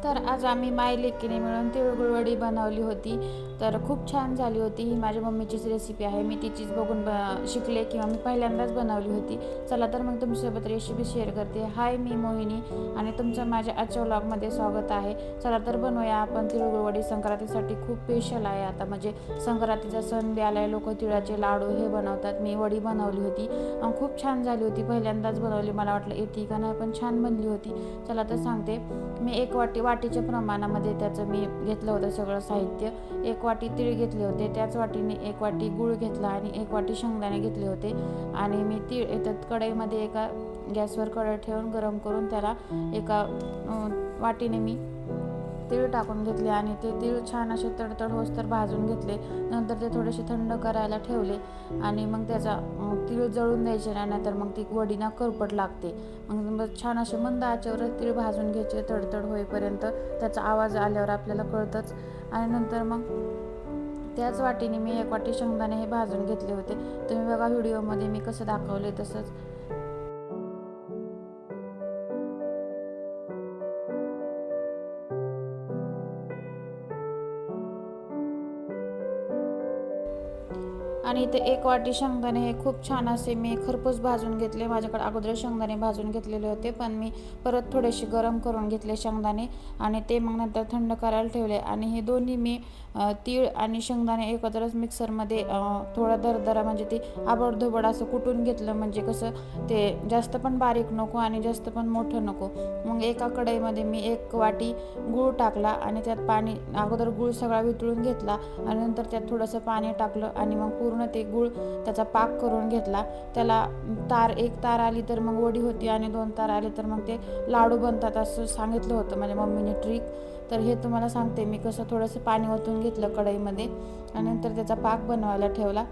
तर आज आम्ही लेकीने मिळून तिळगुळ वडी बनवली होती. तर खूप छान झाली होती. ही माझ्या मम्मीचीच रेसिपी आहे. मी तिचीच बघून शिकले किंवा मी पहिल्यांदाच बनवली होती. चला तर मग तुमच्यासोबत रेसिपी शेअर करते. हाय, मी मोहिनी आणि तुमचं माझ्या आजच्या व्लॉगमध्ये स्वागत आहे. चला तर बनवूया आपण तिळगुळ वडी. संक्रांतीसाठी खूप स्पेशल आहे. आता म्हणजे संक्रांतीचा सण बी आलाय, लोक तिळाचे लाडू हे बनवतात. मी वडी बनवली होती आणि खूप छान झाली होती. पहिल्यांदाच बनवली, मला वाटलं येते का नाही, पण छान बनली होती. चला तर सांगते. मी एक वाटीच्या प्रमाणामध्ये त्याचं मी घेतलं होतं सगळं साहित्य. 1 वाटी तीळ घेतले होते, त्याच वाटीने 1 वाटी गूळ घेतला आणि 1 वाटी शेंगदाणे घेतले होते. आणि मी तीळ येतात कढईमध्ये एका गॅसवर कढई ठेवून गरम करून त्याला एका वाटीने मी तीळ टाकून घेतले आणि ते तीळ छान असे तडतड होस तर भाजून घेतले. नंतर ते थोडेसे थंड करायला ठेवले आणि मग त्याचा तीळ जळून द्यायचे नाही, तर मग ती वडीना करपट लागते. मग छान असे मंद आचेवर तीळ भाजून घ्यायचे तडतड होईपर्यंत. त्याचा आवाज आल्यावर आपल्याला कळतंच. आणि नंतर मग त्याच वाटीने मी 1 वाटी शेंगदाणे हे भाजून घेतले होते. तुम्ही बघा व्हिडिओमध्ये मी कसं दाखवले तसंच. आणि ते 1 वाटी शेंगदाणे हे खूप छान असे मी खरपूस भाजून घेतले. माझ्याकडे अगोदर शेंगदाणे भाजून घेतलेले होते, पण मी परत थोडेसे गरम करून घेतले शेंगदाणे आणि ते मग नंतर थंड करायला ठेवले. आणि हे दोन्ही मी तीळ आणि शेंगदाणे एकत्रच मिक्सरमध्ये थोडं दरदरा म्हणजे ते आबडधोबड असं कुटून घेतलं. म्हणजे कसं ते जास्त पण बारीक नको आणि जास्त पण मोठं नको. मग एका कढईमध्ये मी 1 वाटी गूळ टाकला आणि त्यात पाणी, अगोदर गूळ सगळा वितळून घेतला आणि नंतर त्यात थोडंसं पाणी टाकलं आणि मग पूर्ण ते गूळ त्याचा पाक करून घेतला. त्याला एक तार आली तर मग वडी होती आणि 2 तार आले तर मग ते लाडू बनतात असं सांगितलं होतं माझ्या मम्मीने ट्रिक. तर हे तुम्हाला सांगते मी कसं. थोडंसं पाणी ओतून घेतलं कढईमध्ये आणि नंतर त्याचा पाक बनवायला ठेवला.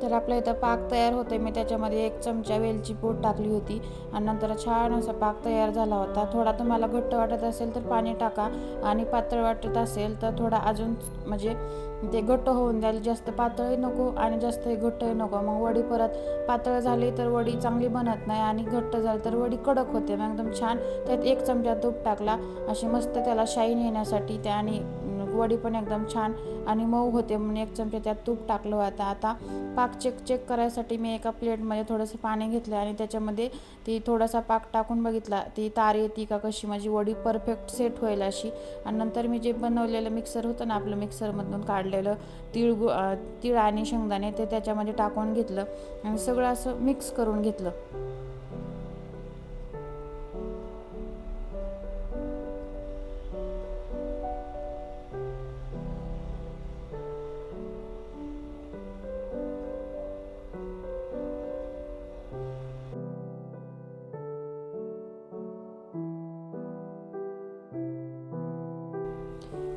तर आपल्या इथं पाक तयार होते. मी त्याच्यामध्ये 1 चमचा वेलची पूड टाकली होती आणि नंतर छान असा पाक तयार झाला होता. थोडा तुम्हाला घट्ट वाटत असेल तर पाणी टाका आणि पातळ वाटत असेल तर थोडा अजून म्हणजे ते घट्ट होऊन जाईल. जास्त पातळही नको आणि जास्त घट्टही नको. मग वडी परत पातळ झाली तर वडी चांगली बनत नाही आणि घट्ट झाली तर वडी कडक होते. मग एकदम छान. त्यात 1 चमचा तूप टाकला अशी मस्त त्याला शाईन येण्यासाठी. त्या आणि वडी पण एकदम छान आणि मऊ होते म्हणून 1 चमचा त्यात तूप टाकलं होतं. आता पाक चेक करायसाठी मी एका प्लेटमध्ये थोडंसं पाणी घेतलं आणि त्याच्यामध्ये ती थोडासा पाक टाकून बघितला, ती तार येते का कशी, माझी वडी परफेक्ट सेट होईल अशी. आणि नंतर मी जे बनवलेलं मिक्सर होतं ना आपलं, मिक्सरमधून काढलेलं तीळ आणि शेंगदाणे ते त्याच्यामध्ये टाकून घेतलं आणि सगळं असं मिक्स करून घेतलं.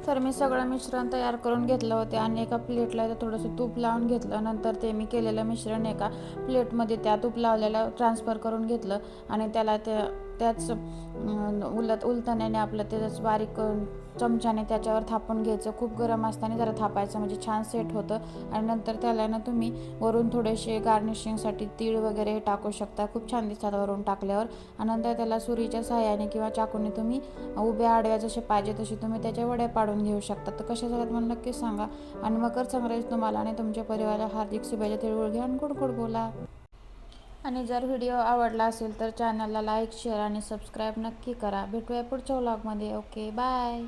तर मी सगळं मिश्रण तयार करून घेतलं होते आणि एका प्लेटला थोडंसं तूप लावून घेतलं. नंतर ते मी केलेलं मिश्रण एका प्लेटमध्ये त्या तूप लावलेलं ट्रान्सफर करून घेतलं आणि त्याला त्याच उलटण्याने आपलं त्याच बारीक चमच्याने त्याच्यावर थापून घ्यायचं. खूप गरम असताना जरा थापायचं म्हणजे छान सेट होतं. आणि नंतर त्याला ना तुम्ही वरून थोडेसे गार्निशिंगसाठी तीळ वगैरे टाकू शकता. खूप छान दिसतात वरून टाकल्यावर. आणि नंतर त्याला सुरीच्या सहाय्याने किंवा चाकूने तुम्ही उभ्या आडव्या जसे पाहिजे तशी तुम्ही त्याच्या वड्या पाडून घेऊ शकता. तर कशा झाल्यात मला नक्कीच सांगा. आणि मकर संक्रांती तुम्हाला आणि तुमच्या परिवाराला हार्दिक शुभेच्छा. तिळगुळ घ्या आणि गोड गोड बोला. आणि जर व्हिडिओ आवडला असेल तर चॅनलला लाईक, शेअर आणि सबस्क्राईब नक्की करा. भेटूया पुढच्या व्लॉगमध्ये. Okay, bye.